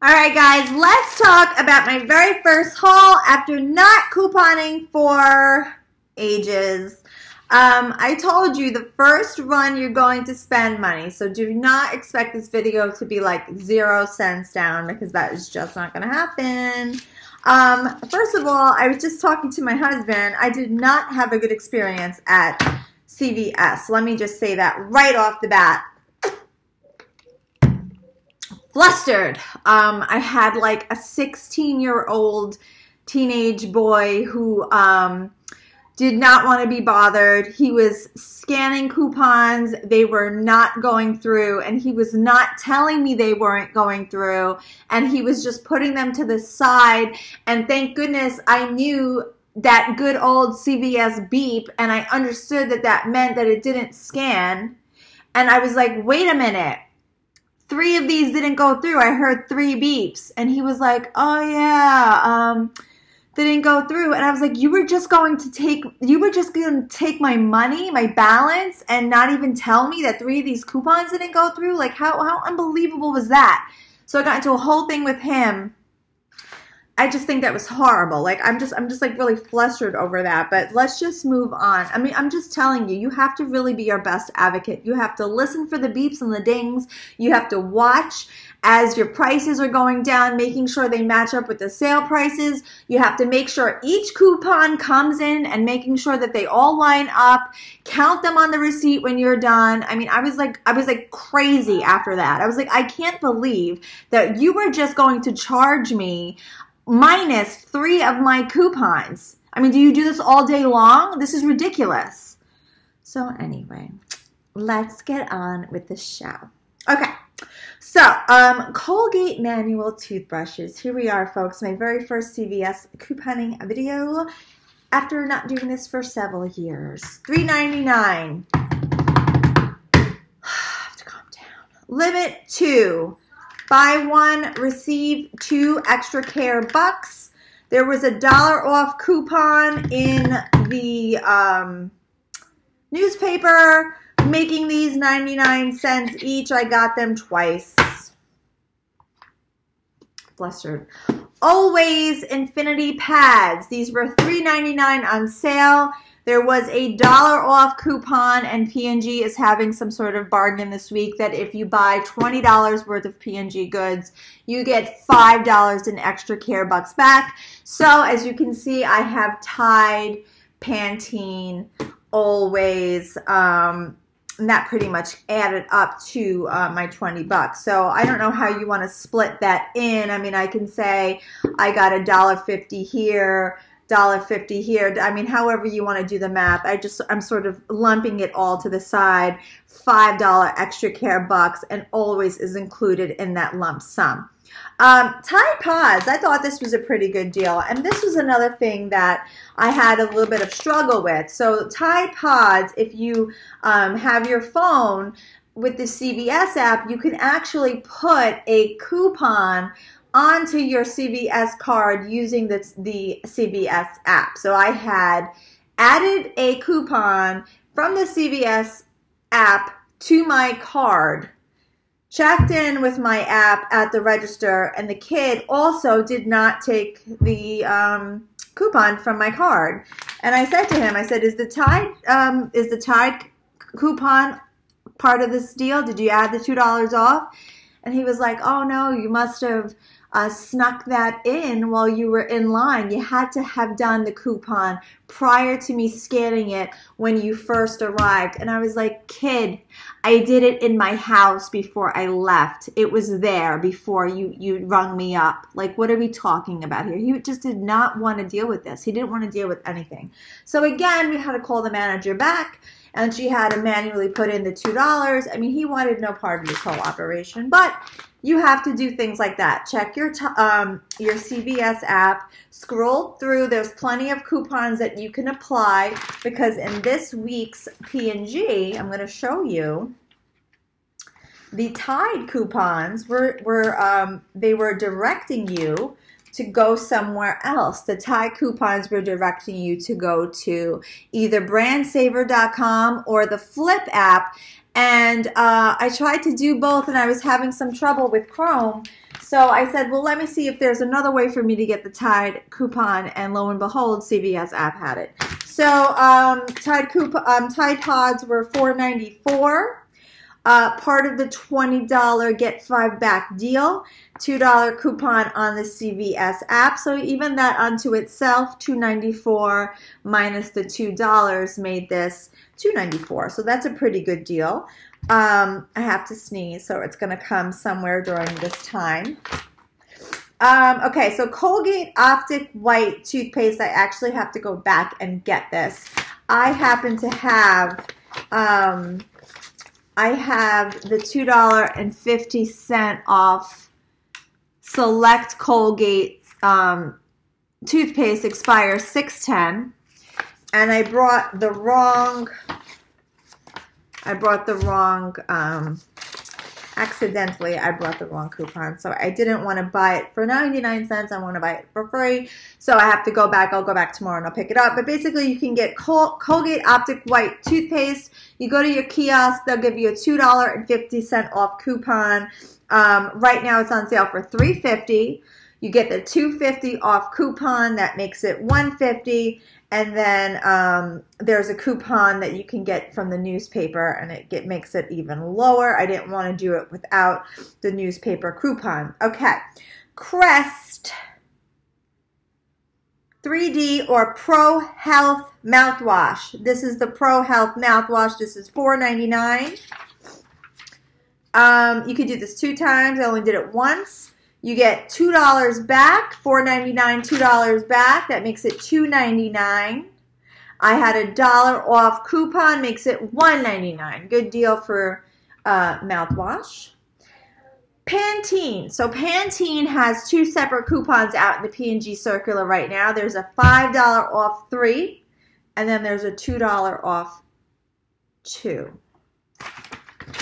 All right, guys, let's talk about my very first haul after not couponing for ages. I told you the first run you're going to spend money, so do not expect this video to be like 0 cents down because that is just not going to happen. First of all, I was just talking to my husband. I did not have a good experience at CVS. Let me just say that right off the bat. Flustered. I had like a 16-year-old teenage boy who did not want to be bothered. He was scanning coupons. They were not going through, and he was not telling me they weren't going through, and he was just putting them to the side. And thank goodness I knew that good old CVS beep, and I understood that that meant that it didn't scan. And I was like, wait a minute. 3 of these didn't go through. I heard 3 beeps. And he was like, oh yeah, they didn't go through. And I was like, you were just going to take my money, my balance, and not even tell me that 3 of these coupons didn't go through? Like, how unbelievable was that? So I got into a whole thing with him. I just think that was horrible. Like, I'm just like really flustered over that. But let's just move on. I mean, I'm just telling you, you have to really be your best advocate. You have to listen for the beeps and the dings. You have to watch as your prices are going down, making sure they match up with the sale prices. You have to make sure each coupon comes in and making sure that they all line up. Count them on the receipt when you're done. I mean, I was like crazy after that. I was like, I can't believe that you were just going to charge me minus 3 of my coupons. I mean, do you do this all day long? This is ridiculous. So anyway, let's get on with the show. Okay, so Colgate manual toothbrushes. Here we are, folks. My very first CVS couponing video after not doing this for several years. $3.99. Have to calm down. Limit 2. Buy 1, receive 2 extra care bucks. There was a $1 off coupon in the newspaper, making these 99 cents each. I got them twice. Flustered. Always Infinity pads. These were $3.99 on sale. There was a $1 off coupon, and P&G is having some sort of bargain this week that if you buy $20 worth of P&G goods, you get $5 in extra care bucks back. So as you can see, I have Tide, Pantene, Always, and that pretty much added up to my 20 bucks. So I don't know how you want to split that in. I mean, I can say I got $1.50 here, $1.50 here. I mean, however you want to do the math. I'm sort of lumping it all to the side. $5 extra care bucks, and Always is included in that lump sum. Tide Pods, I thought this was a pretty good deal, and this was another thing that I had a little bit of struggle with. So Tide Pods, if you have your phone with the CVS app, you can actually put a coupon onto your CVS card using the CVS app. So I had added a coupon from the CVS app to my card, checked in with my app at the register, and the kid also did not take the coupon from my card. And I said to him, I said, is the Tide coupon part of this deal? Did you add the $2 off? And he was like, oh no, you must have snuck that in while you were in line. You had to have done the coupon prior to me scanning it when you first arrived. And I was like, kid, I did it in my house before I left. It was there before you rung me up. Like, what are we talking about here? He just did not want to deal with this. He didn't want to deal with anything. So again, we had to call the manager back, and she had to manually put in the $2. I mean, he wanted no part of this whole operation, but you have to do things like that. Check your CVS app, scroll through. There's plenty of coupons that you can apply, because in this week's P&G, I'm going to show you the Tide coupons they were directing you to go somewhere else. The Tide coupons were directing you to go to either brandsaver.com or the Flip app, And I tried to do both, and I was having some trouble with Chrome. So I said, well, let me see if there's another way for me to get the Tide coupon, and lo and behold, CVS app had it. So Tide Pods were $4.94. Part of the $20 get 5 back deal, $2 coupon on the CVS app. So even that unto itself, $2.94 minus the $2 made this $2.94. So that's a pretty good deal. I have to sneeze, so it's going to come somewhere during this time. Okay, so Colgate Optic White toothpaste. I actually have to go back and get this. I happen to have the $2.50 off select Colgate toothpaste, expires 6/10, and I brought the wrong, accidentally I brought the wrong coupon, so I didn't want to buy it for 99 cents. I want to buy it for free, so I have to go back. I'll go back tomorrow and I'll pick it up. But basically, you can get Colgate Optic White toothpaste. You go to your kiosk, they'll give you a $2.50 off coupon. Right now it's on sale for $3.50. You get the $2.50 off coupon, that makes it $1.50. And then there's a coupon that you can get from the newspaper, and it makes it even lower. I didn't want to do it without the newspaper coupon. Okay, Crest 3D or Pro Health mouthwash. This is the Pro Health mouthwash. This is $4.99. You could do this 2 times. I only did it once. You get $2 back, $4.99, $2 back. That makes it $2.99. I had a $1 off coupon, makes it $1.99. Good deal for mouthwash. Pantene. So Pantene has 2 separate coupons out in the P&G circular right now. There's a $5 off 3, and then there's a $2 off 2.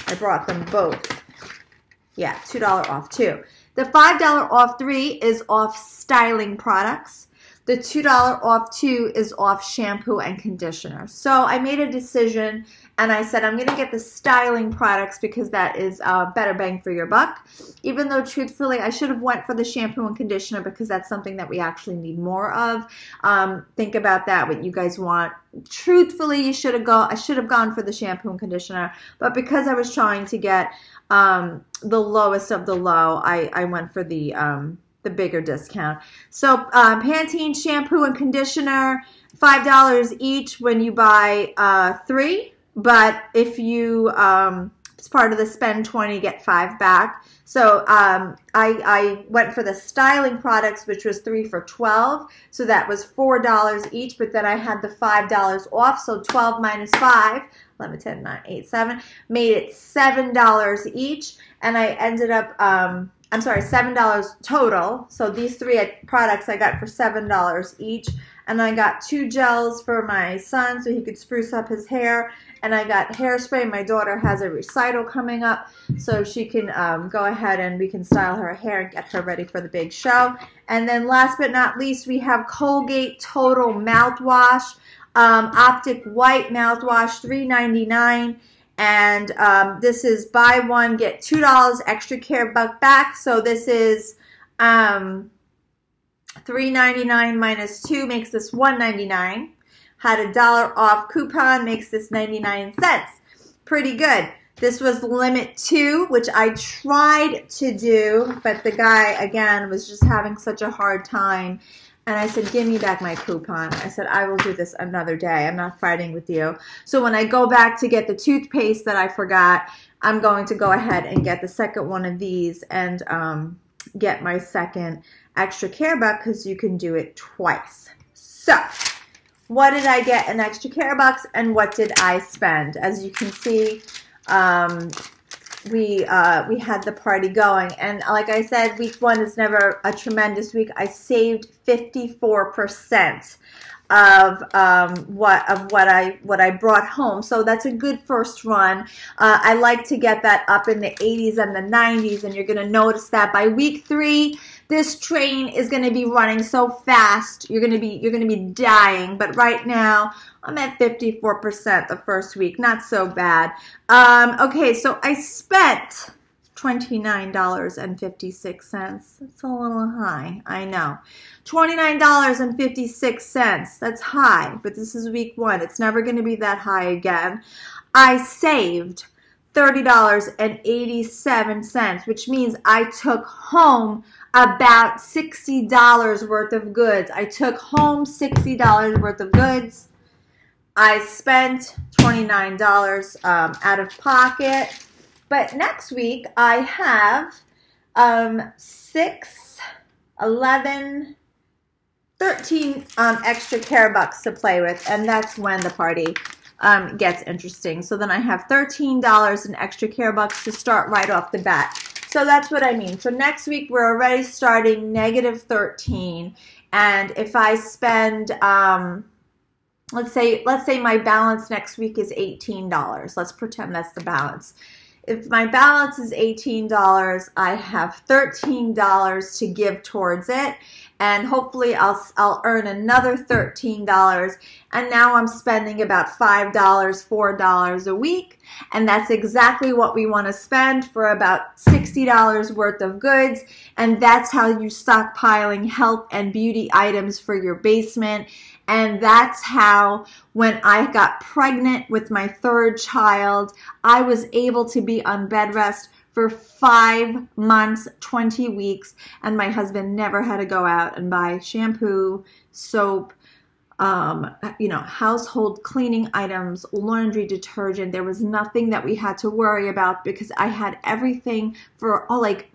I brought them both. Yeah, $2 off 2. The $5 off 3 is off styling products. The $2 off 2 is off shampoo and conditioner. So I made a decision, and I said I'm going to get the styling products because that is better bang for your buck. Even though truthfully I should have went for the shampoo and conditioner because that's something that we actually need more of. Think about that, what you guys want. Truthfully, I should have gone for the shampoo and conditioner, but because I was trying to get the lowest of the low, I went for the bigger discount. So Pantene shampoo and conditioner, $5 each when you buy 3. But if you, it's part of the spend 20, get 5 back. So I went for the styling products, which was 3 for $12. So that was $4 each, but then I had the $5 off. So 12 minus 5, 11, 10, 9, 8, 7, made it $7 each. And I ended up, I'm sorry, $7 total. So these 3 products I got for $7 each. And I got 2 gels for my son so he could spruce up his hair. And I got hairspray. My daughter has a recital coming up, so she can go ahead and we can style her hair and get her ready for the big show. And then last but not least, we have Colgate Total Mouthwash, Optic White Mouthwash, $3.99. And this is buy 1, get $2 extra care buck back. So this is $3.99 minus 2 makes this $1.99. Had a $1 off coupon, makes this 99 cents. Pretty good. This was limit 2, which I tried to do, but the guy, again, was just having such a hard time. And I said, give me back my coupon. I said, I will do this another day. I'm not fighting with you. So when I go back to get the toothpaste that I forgot, I'm going to go ahead and get the second one of these and get my second extra care buck because you can do it twice. So what did I get in extra care bucks and what did I spend? As you can see, we had the party going, and like I said, week 1 is never a tremendous week. I saved 54% of what I brought home, so that's a good first run. I like to get that up in the 80s and the 90s, and you're going to notice that by week 3 This train is going to be running so fast, you're going to be dying. But right now, I'm at 54% the first week. Not so bad. Okay, so I spent $29.56. That's a little high, I know. $29.56. That's high, but this is week 1. It's never going to be that high again. I saved $30.87, which means I took home about $60 worth of goods. I took home $60 worth of goods. I spent $29 out of pocket. But next week, I have 6, 11, 13 extra care bucks to play with, and that's when the party gets interesting. So then I have $13 in extra care bucks to start right off the bat. So that's what I mean. So next week, we're already starting negative 13, and if I spend, let's say my balance next week is $18. Let's pretend that's the balance. If my balance is $18, I have $13 to give towards it, and hopefully I'll earn another $13, and now I'm spending about $5, $4 a week, and that's exactly what we want to spend for about $60 worth of goods, and that's how you stockpiling health and beauty items for your basement. And that's how, when I got pregnant with my 3rd child, I was able to be on bed rest for 5 months, 20 weeks, and my husband never had to go out and buy shampoo, soap, household cleaning items, laundry detergent. There was nothing that we had to worry about because I had everything for like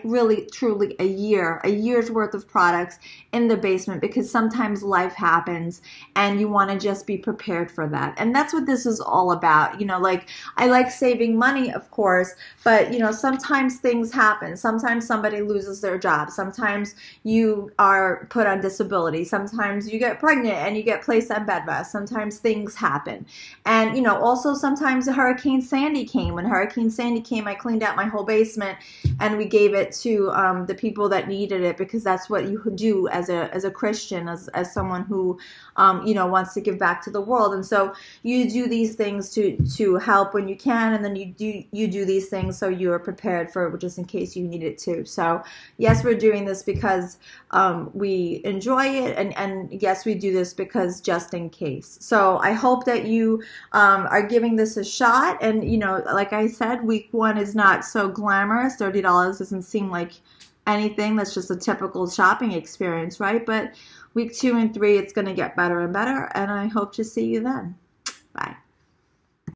really, truly a year's worth of products in the basement, because sometimes life happens and you want to just be prepared for that. And that's what this is all about. Like, I like saving money, of course, but sometimes things happen. Sometimes somebody loses their job. Sometimes you are put on disability. Sometimes you get pregnant and you get placed on bed rest. Sometimes things happen. And, also sometimes Hurricane Sandy came. When Hurricane Sandy came, I cleaned out my whole basement and we gave it to the people that needed it, because that's what you do as a Christian, as someone who wants to give back to the world. And so you do these things to help when you can, and then you do these things so you are prepared for just in case you need it too. So yes, we're doing this because we enjoy it, and yes, we do this because just in case. So I hope that you are giving this a shot. And like I said, week 1 is not so glamorous. $30 doesn't seem like anything. That's just a typical shopping experience, right? But week 2 and 3, it's going to get better and better, and I hope to see you then. Bye.